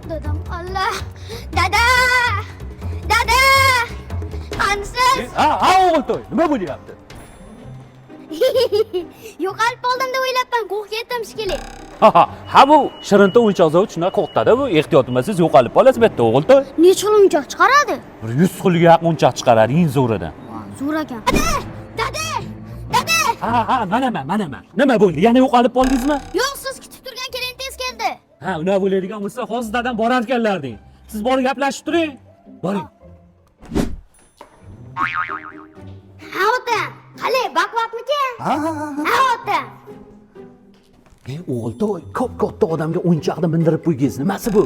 Dadam, Allah! Dada! Dada! Qansiz? Ha, o'g'iltoy, nima bo'lyapti? Yo'qolib qoldim deb o'ylabman, qo'rqib ketdim shekilli. Ha bu shirinta o'yinchoqzor shunday qo'rqitadi bu. Ehtiyot qilmasangiz yo'qolib qolasiz bitta o'g'iltoy. Necha o'yinchoq chiqaradi? Bir 100 xilga yaqin o'yinchoq chiqaradi eng zo'ridan. Zo'r ekan. Dada! Dada! Ha, mana. Nima bo'ldi? Yana yo'qolib qoldingizmi? Yo'q, siz kutib turgan kelintingiz keldi. Ha, unaqa bo'ladigan bo'lsa, hozir dadam borar ekanlar deng. Siz borib gaplashib turing. Boring. Ha, ota. Qale, baqvaqmikan? Ha, ota. O'g'iltoy, katta odamga o'yinchoqni mindirib qo'ygingiz. Nimasi bu?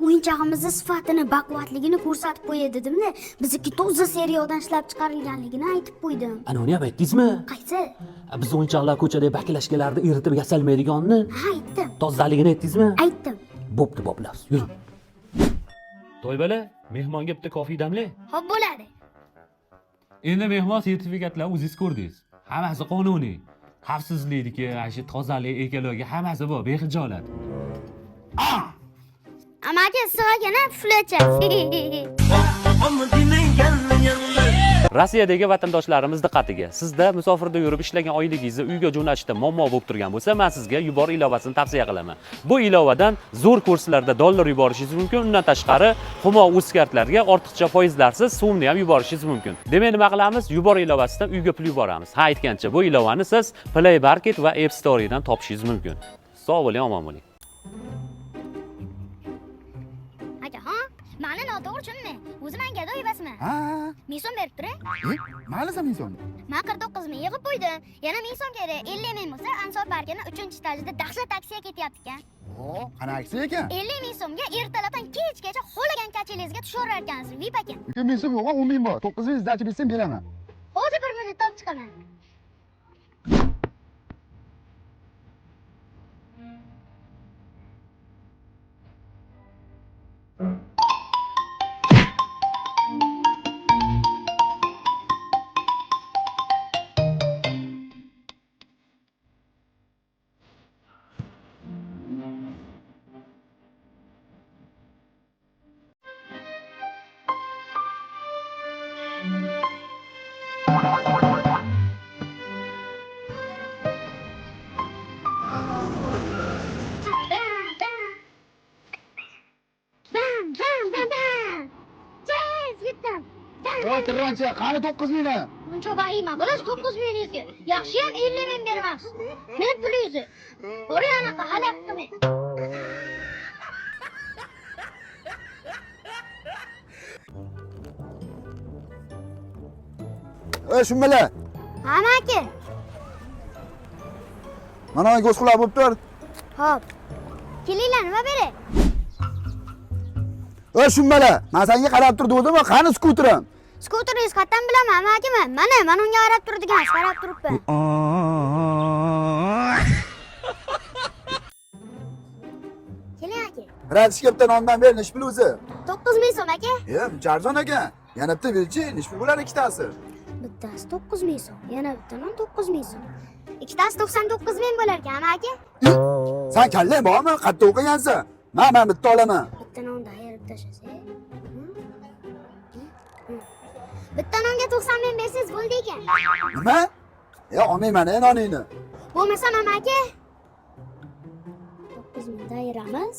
O'yinchog'imizni sifatini, baquvvatligini ko'rsatib qo'yay dedim-da, bizniki toza seriyadan ishlab chiqarilganligini aytib qo'ydim. Ana uni ham aytdingizmi? Qaysi? Biz o'yinchoqlar ko'chada baklashkalarda eritib yasalmaydiganni Ha, aytdim. tozaligini aytdingizmi? Aytdim. Bo'pti, boplab. Yuring. To'ybola, mehmonga bitta kofe damlang. Xo'p bo'ladi. Endi mehmon sertifikatlarni o'zingiz ko'rdingiz. Hammasi qonuniy. Xavfsizlikniki, shu tozalik, ekologiya hammasi bor, bexijolat. Amaki sig'agana puflacha. Rossiyadagi vatandoshlarimiz diqqatiga. Sizda musofirda yurib ishlagan oyligingizni uyga jo'natishda muammo bo'lib turgan bo'lsa, men sizga Yubor ilovasini tavsiya qilaman. Bu ilovadan zo'r kurslarda dollar yuborishingiz mumkin. Undan tashqari, Humo uz kartlarga ortiqcha foizlarsiz sumni ham yuborishingiz mumkin. Demak, nima qilamiz? Yubor ilovasidan uyga pul yuboramiz. Ha, aytgancha, bu ilovani siz Play Market va App Store'dan topishingiz mumkin. Sog' bo'ling, omon bo'ling. Aka, ha? Mani noto'g'ri tushunma. O'zi menga gado emasmi? Ha. 1000 so'm berib tur. Mayli, 1000 so'm. Men 49 ming yig'ib qo'ydim. Yana 1000 so'm kerak. 50 ming bo'lsa, Ansor parkining 3-etajida dahshat aksiya ketyapti ekan. O, qana aksiya ekan? 50 ming so'mga ertalabdan kechgacha xohlagan kachelingizga tusharar ekansiz, VIP ekan. 2000 so'm yo'q, 10 ming bor. 9000 sdachi bersam beraman. Hozir bir minut top chiqaman. Voy, tirrancha, qani 9000 ni? Buncha vahima bo'lish 9 mingizga. Yaxshi ham 50 ming beramiz. Men pulingizni. Bo'ri anaqa xalaq qilmang. Shumbala. Amaki. Mana go'sht qulab bo'lib tur. Xo'p. Kelinglar, nima beray? Shumbala, men senga qarab turdim, qani skuterim? Skuteringiz qayerdan bilaman, amakimi? Mana, men unga qarab turadigan, qarab turibman. Keling aka. Ratishga bitta nondan ber, nish pul o'zi. 9 ming so'm aka. Jarjon aka, yana bitta berchi, nish pul bo'lar ikkitasi. Bittasi 9 ming so'm, yana bitta non 9 ming so'm. Ikkitasi 99 ming bo'lar ekan, aka. Sen kallang bormi? Qayerda o'qigansan? Men bitta olaman. Bitta nonni ayirib tashlasak. Bitta nonga 90 ming bersangiz bo'ldi ekan. Nima? Olmayman noningni. Bo'lmasa aka. 9 mingda ayiramiz.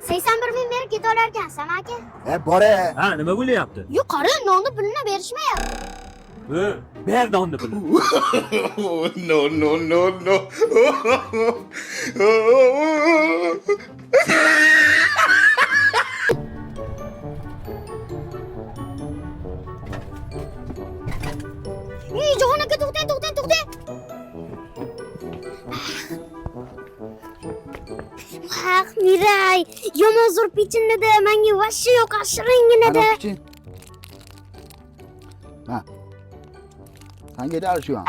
81 ming berib ketaverar ekansan aka. Bora. Ha, nima bo'lyapti? Yuqori nonni pulini berishmayapti. Ber nonni pulini. No. Jon aka, to'xtang. Miray, yomon zo'r pechinida, menga vashshi yo'q, shiringinada. Ha. Senga dar shu ham.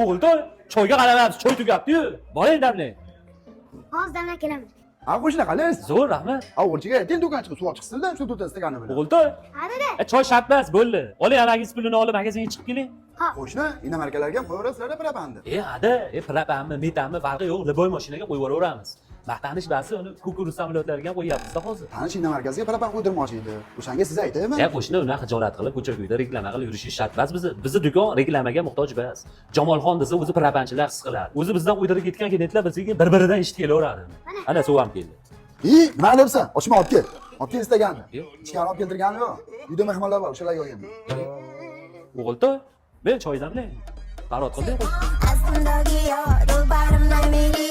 O'g'iltoy, choyga qaramayapsiz, choy tugabdi-yu. Boring damlang. Hozirdan kelaman. Ha qo'shni qalaysiz? Zo'r, rahmat. Ovulchiga ayting do'kon chiqib suv olib chiqsinlar, shu to'rtta stakani bilan. Bo'ldi. Ha dada. Choy shart emas, bo'ldi. Oling, anagingiz pulini olib magazinga chiqib keling. Ha. Qo'shni inomarkalarga ham qo'yaverasizlar propaganda. Ada, propanmi, metanmi farqi yo'q, liboy mashinaga qo'yib yuboraveramiz. Maqtanish basi uni kukuru samolyotlariga qo'yapmiz-da hozir. Tanish inomarkaziga propan qo'ydirmoqchi edi. O'shanga siz aytaymi? Qo'shni unaqa xijolat qilib ko'cha-ko'yda reklama qilib yurishi shart emas bizni. Bizni do'kon reklamaga muhtoj emas. Jamolxon desa o'zi propanchilar his qiladi. O'zi bizdan qo'ydirib ketgan klientlar bizga bir-biridan eshitib kelaveradi. Ana suv ham keldi. Nima qilyapsan? Ochma olib kel. Olib kel istaganni. Ichkari olib keltirganim yo'q. Uyda mehmonlar bor, o'shalarga qo'yaman. O'g'iltoy, men choydan bilan. Qaror qildim. Aslımdaki ya, dur barımdan beri